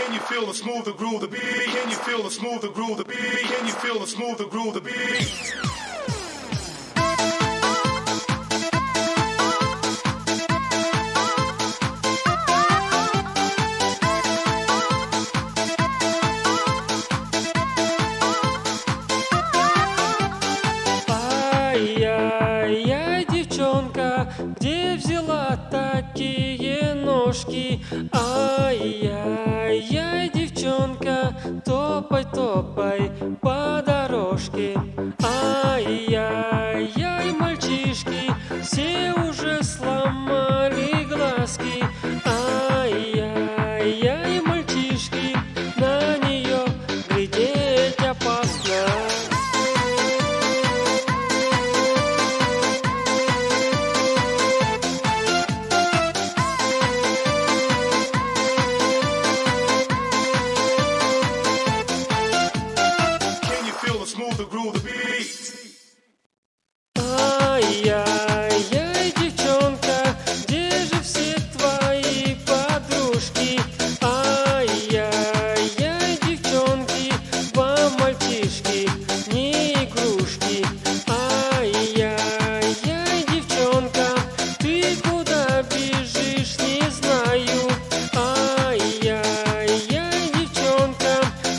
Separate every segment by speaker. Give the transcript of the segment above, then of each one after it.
Speaker 1: Can you feel the smooth, the groove, the beat? Can you feel the smooth, the groove, the beat? Can you feel the smooth, the groove, the beat?
Speaker 2: Ай-яй-яй, девчонка, где взяла такие ножки? Ай-яй-яй, девчонка, топай, топай по дорожке. Ай-яй-яй, мальчишки, все уже сломали глазки. Ай-яй-яй, мальчишки, на нее глядеть опасно.
Speaker 1: Smooth the groove, the beat.
Speaker 2: Ай-яй-яй, девчонка, где же все твои подружки? Ай-яй-яй, девчонки, вам мальчишки не игрушки. Ай-яй-яй, девчонка, ты куда бежишь, не знаю. Ай-яй-яй, девчонка,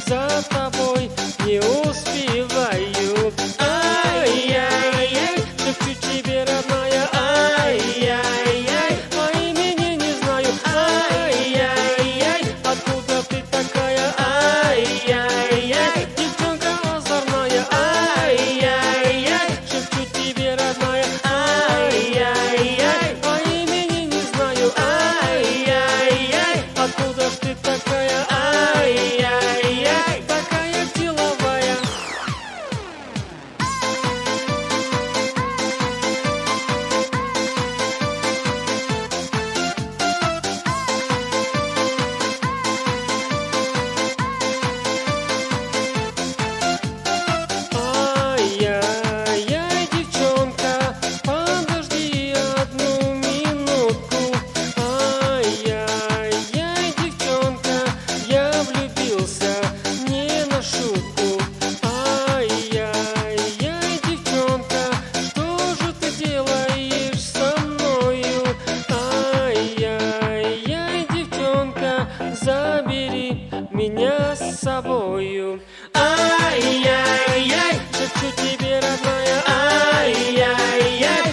Speaker 2: за тобой не успеваю. Ай-яй-яй, шепчу тебе, родная. Ай-яй-яй, по имени не знаю. Ай-яй-яй, откуда ты такая? Ай-яй-яй, девчонка озорная. Ай-яй-яй, шепчу тебе, родная. Ай-яй-яй, по имени не знаю. Ай-яй-яй, откуда ж ты такая? Ай-яй-яй, такая деловая. Ай-яй-яй, девчонка, подожди одну минутку. Ай-яй-яй, девчонка, я влюбился не на шутку. Ай-яй-яй, девчонка, что же ты делаешь со мною? Ай-яй-яй, девчонка, забери меня с собою. Ай-яй-яй, шепчу тебе, родная. Ай-яй-яй,